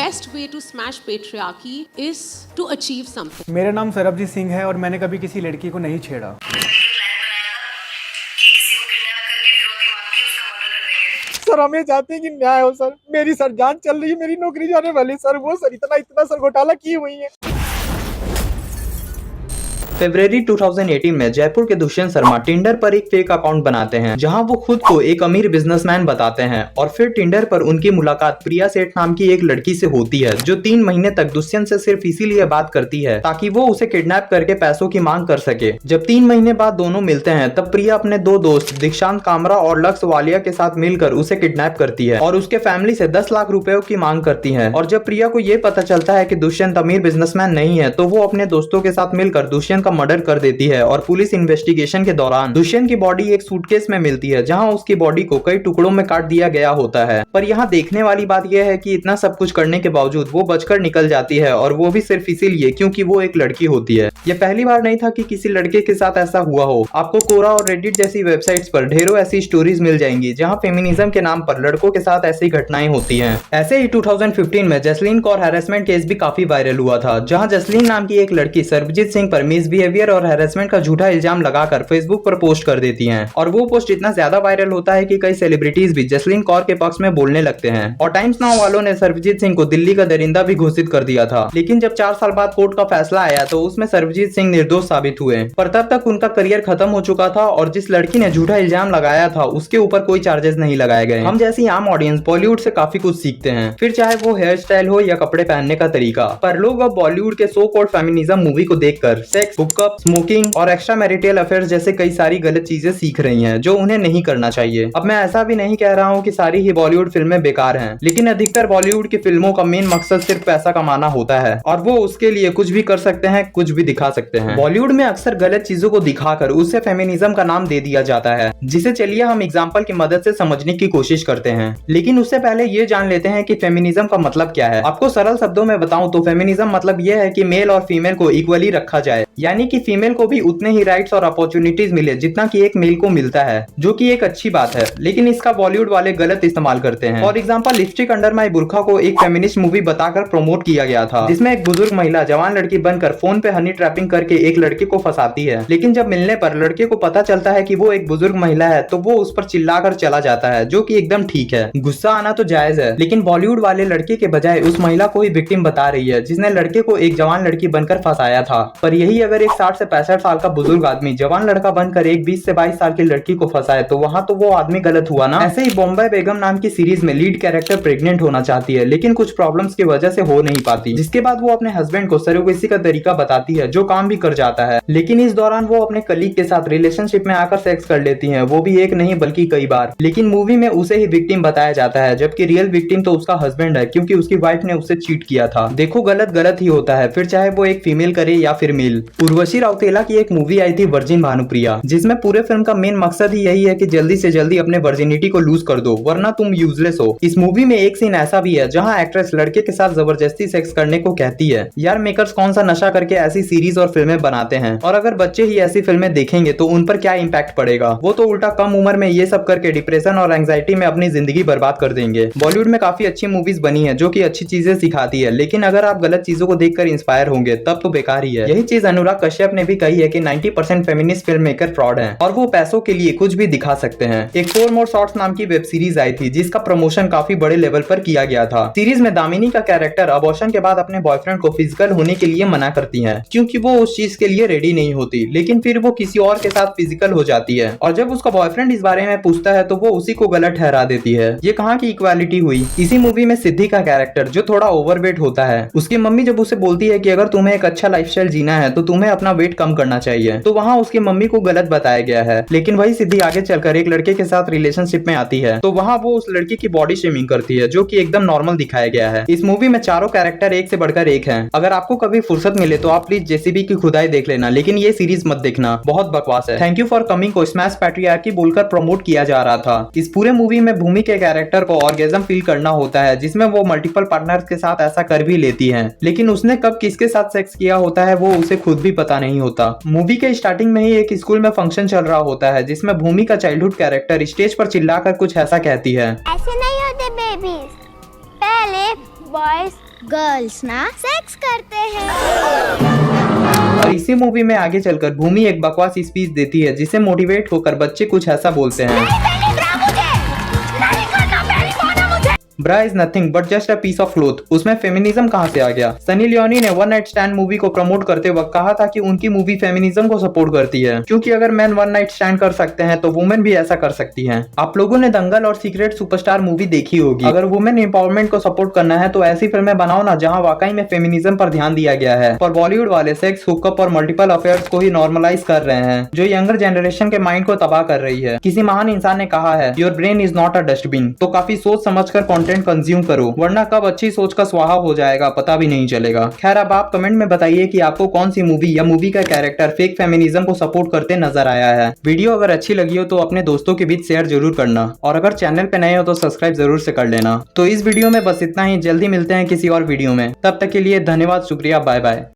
best way to smash patriarchy is to achieve something. मेरा नाम सरबजीत सिंह है और मैंने कभी किसी लड़की को नहीं छेड़ा। सर हमें चाहते हैं कि न्याय हो सर। मेरी सर जान चल रही है, मेरी नौकरी जाने वाली सर। वो सर इतना सर घोटाला की हुई है। फरवरी 2018 में जयपुर के दुष्यंत शर्मा टिंडर पर एक फेक अकाउंट बनाते हैं जहां वो खुद को एक अमीर बिजनेसमैन बताते हैं और फिर टिंडर पर उनकी मुलाकात प्रिया सेठ नाम की एक लड़की से होती है जो 3 महीने तक दुष्यंत से सिर्फ इसीलिए बात करती है ताकि वो उसे किडनैप करके पैसों की मांग कर सके। जब 3 महीने बाद दोनों मिलते हैं तब प्रिया अपने 2 दोस्त दीक्षांत कामरा और लक्ष्य वालिया के साथ मिलकर उसे किडनैप करती है और उसके फैमिली से 10 लाख रुपए की मांग करती है। और जब प्रिया को ये पता चलता है कि दुष्यंत अमीर बिजनेसमैन नहीं है तो वो अपने दोस्तों के साथ मिलकर दुष्यंत का मर्डर कर देती है। और पुलिस इन्वेस्टिगेशन के दौरान दुष्यंत की बॉडी एक सूटकेस में मिलती है जहां उसकी बॉडी को कई टुकड़ों में काट दिया गया होता है। पर यहाँ देखने वाली बात यह है कि इतना सब कुछ करने के बावजूद वो बचकर निकल जाती है और वो भी सिर्फ इसीलिए क्योंकि वो एक लड़की होती है। यह पहली बार नहीं था कि किसी लड़के के साथ ऐसा हुआ हो। आपको कोरा और रेडिट जैसी वेबसाइट्स पर ढेरों ऐसी स्टोरीज मिल जाएंगी जहाँ फेमिनिज्म के नाम पर लड़कों के साथ ऐसी घटनाएं होती है। ऐसे ही 2015 में जसलीन कौर हैरेसमेंट केस भी काफी वायरल हुआ था जहाँ जसलीन नाम की एक लड़की सरबजीत सिंह पर मिसबिहेवियर और हैरेसमेंट का झूठा इल्जाम लगाकर फेसबुक पर पोस्ट कर देती हैं और वो पोस्ट इतना ज्यादा वायरल होता है कि कई सेलिब्रिटीज भी जसलीन कौर के पक्ष में बोलने लगते हैं। और टाइम्स नाउ वालों ने सरबजीत सिंह को दिल्ली का दरिंदा भी घोषित कर दिया था। लेकिन जब 4 साल बाद कोर्ट का फैसला आया तो उसमें सरबजीत सिंह निर्दोष साबित हुए। पर तब तक उनका करियर खत्म हो चुका था और जिस लड़की ने झूठा इल्जाम लगाया था उसके ऊपर कोई चार्जेस नहीं लगाए गए। हम जैसी आम ऑडियंस बॉलीवुड से काफी कुछ सीखते हैं, फिर चाहे वो हेयर स्टाइल हो या कपड़े पहनने का तरीका। पर लोग अब बॉलीवुड के सो कॉल्ड फेमिनिज्म मूवी को देखकर सेक्स, हुकअप, स्मोकिंग और एक्स्ट्रा मैरिटल अफेयर्स जैसे कई सारी गलत चीजें सीख रही हैं जो उन्हें नहीं करना चाहिए। अब मैं ऐसा भी नहीं कह रहा हूँ कि सारी ही बॉलीवुड फिल्में बेकार हैं, लेकिन अधिकतर बॉलीवुड की फिल्मों का मेन मकसद सिर्फ पैसा कमाना होता है और वो उसके लिए कुछ भी कर सकते हैं, कुछ भी दिखा सकते हैं। बॉलीवुड में अक्सर गलत चीजों को दिखाकर उसे फेमिनिज्म का नाम दे दिया जाता है, जिसे चलिए हम एग्जाम्पल की मदद से समझने की कोशिश करते हैं। लेकिन उससे पहले ये जान लेते हैं कि फेमिनिज्म का मतलब क्या है। आपको सरल शब्दों में बताऊं तो फेमिनिज्म मतलब यह है कि मेल और फीमेल को इक्वली रखा जाए, यानी कि फीमेल को भी उतने ही राइट्स और अपॉर्चुनिटीज मिले जितना कि एक मेल को मिलता है, जो कि एक अच्छी बात है। लेकिन इसका बॉलीवुड वाले गलत इस्तेमाल करते हैं। फॉर एग्जांपल लिपस्टिक अंडर माय बुर्का को एक फेमिनिस्ट मूवी बताकर प्रमोट किया गया था जिसमें एक बुजुर्ग महिला जवान लड़की बनकर फोन पे हनी ट्रैपिंग करके एक लड़के को फंसाती है। लेकिन जब मिलने पर लड़के को पता चलता है कि वो एक बुजुर्ग महिला है तो वो उस पर चिल्लाकर चला जाता है, जो कि एकदम ठीक है। गुस्सा आना तो जायज है, लेकिन बॉलीवुड वाले लड़के के बजाय उस महिला को ही विक्टिम बता रही है जिसने लड़के को एक जवान लड़की बनकर फंसाया था। पर यही अगर एक 60 से 65 साल का बुजुर्ग आदमी जवान लड़का बनकर एक 20 से 22 साल की लड़की को फंसाए तो वहाँ तो वो आदमी गलत हुआ ना। ऐसे ही बॉम्बे बेगम नाम की सीरीज में लीड कैरेक्टर प्रेग्नेंट होना चाहती है लेकिन कुछ प्रॉब्लम्स की वजह से हो नहीं पाती, जिसके बाद वो अपने हस्बैंड को सरोगेसी का तरीका बताती है जो काम भी कर जाता है। लेकिन इस दौरान वो अपने कलीग के साथ रिलेशनशिप में आकर सेक्स कर लेती है, वो भी एक नहीं बल्कि कई बार। लेकिन मूवी में उसे ही विक्टिम बताया जाता है जबकि रियल विक्टिम तो उसका हस्बैंड है क्योंकि उसकी वाइफ ने उसे चीट किया था। देखो गलत गलत ही होता है, फिर चाहे वो एक फीमेल करे या फिर मेल। उर्वशी रौतेला की एक मूवी आई थी वर्जिन भानुप्रिया, जिसमें पूरे फिल्म का मेन मकसद ही यही है कि जल्दी से जल्दी अपने वर्जिनिटी को लूज कर दो वरना तुम यूजलेस हो। इस मूवी में एक सीन ऐसा भी है जहां एक्ट्रेस लड़के के साथ जबरदस्ती सेक्स करने को कहती है। यार मेकर्स कौन सा नशा करके ऐसी सीरीज और फिल्में बनाते हैं, और अगर बच्चे ही ऐसी फिल्में देखेंगे तो उन पर क्या इम्पैक्ट पड़ेगा। वो तो उल्टा कम उम्र में ये सब करके डिप्रेशन और एंग्जाइटी में अपनी जिंदगी बर्बाद कर देंगे। बॉलीवुड में काफी अच्छी मूवीज बनी है जो कि अच्छी चीजें सिखाती है, लेकिन अगर आप गलत चीजों को देखकर इंस्पायर होंगे तब तो बेकार ही है। यही चीज अनुराग कश्यप ने भी कही है कि 90% फेमिनिस्ट फिल्म मेकर फ्रॉड हैं और वो पैसों के लिए कुछ भी दिखा सकते हैं। एक 4 मोर शॉट्स नाम की वेब सीरीज आई थी जिसका प्रमोशन काफी बड़े लेवल पर किया गया था। सीरीज में दामिनी का कैरेक्टर अबॉर्शन के बाद अपने बॉयफ्रेंड को फिजिकल होने के लिए मना करती है क्योंकि वो उस चीज के लिए रेडी नहीं होती, लेकिन फिर वो किसी और के साथ फिजिकल हो जाती है और जब उसका बॉयफ्रेंड इस बारे में पूछता है तो वो उसी को गलत ठहरा देती है। ये कहाँ की इक्वालिटी हुई। इसी मूवी में सिद्धि का कैरेक्टर जो थोड़ा ओवरवेट होता है, उसकी मम्मी जब उसे बोलती है कि अगर तुम्हें एक अच्छा लाइफस्टाइल जीना है तो तुम्हें अपना वेट कम करना चाहिए, तो वहाँ उसकी मम्मी को गलत बताया गया है। लेकिन वही सिद्धि आगे चलकर एक लड़के के साथ रिलेशनशिप में आती है तो वहाँ वो उस लड़की की बॉडी शेमिंग करती है जो कि एकदम नॉर्मल दिखाया गया है। इस मूवी में चारों कैरेक्टर एक से बढ़कर एक हैं। अगर आपको कभी फुर्सत मिले तो आप प्लीज जेसीबी की खुदाई देख लेना, लेकिन ये सीरीज मत देखना, बहुत बकवास है। थैंक यू फॉर कमिंग को स्मैश पैट्रियार्की बोलकर प्रमोट किया जा रहा था। इस पूरे मूवी में भूमि के कैरेक्टर को ऑर्गेजम फील करना होता है जिसमें वो मल्टीपल पार्टनर्स के साथ ऐसा कर भी लेती है, लेकिन उसने कब किसके साथ सेक्स किया होता है वो उसे खुद भी पता नहीं होता। मूवी के स्टार्टिंग में ही एक स्कूल में फंक्शन चल रहा होता है जिसमें भूमि का चाइल्डहुड कैरेक्टर स्टेज पर चिल्लाकर कुछ ऐसा कहती है, ऐसे नहीं होते बेबीज, पहले बॉयज गर्ल्स ना सेक्स करते हैं। और इसी मूवी में आगे चलकर भूमि एक बकवास स्पीच देती है जिसे मोटिवेट होकर बच्चे कुछ ऐसा बोलते हैं, bra is nothing but just a piece of cloth. उसमें फेमिनिज्म कहाँ से आ गया? सनी लियोनी ने वन नाइट स्टैंड मूवी को प्रमोट करते वक्त कहा था कि उनकी मूवी फेमिनिज्म को सपोर्ट करती है, क्योंकि अगर मैन वन नाइट स्टैंड कर सकते हैं तो वुमेन भी ऐसा कर सकती हैं। आप लोगों ने दंगल और सीक्रेट सुपरस्टार मूवी देखी होगी। अगर वुमेन एम्पावरमेंट को सपोर्ट करना है तो ऐसी फिल्में बनाओ ना जहाँ वाकई में फेमिनिज्म पर ध्यान दिया गया है। पर बॉलीवुड वाले सेक्स, हुकअप और मल्टीपल अफेयर्स को ही नॉर्मलाइज कर रहे हैं, जो यंगर जनरेशन के माइंड को तबाह कर रही है। किसी महान इंसान ने कहा है, your brain is not a dustbin. तो काफी सोच समझकर कंटेंट कंज्यूम करो, वरना कब अच्छी सोच का स्वाहा हो जाएगा पता भी नहीं चलेगा। खैर, अब आप कमेंट में बताइए कि आपको कौन सी मूवी या मूवी का कैरेक्टर फेक फेमिनिज्म को सपोर्ट करते नजर आया है। वीडियो अगर अच्छी लगी हो तो अपने दोस्तों के बीच शेयर जरूर करना, और अगर चैनल पे नए हो तो सब्सक्राइब जरूर से कर लेना। तो इस वीडियो में बस इतना ही, जल्दी मिलते हैं किसी और वीडियो में। तब तक के लिए धन्यवाद, शुक्रिया, बाय बाय।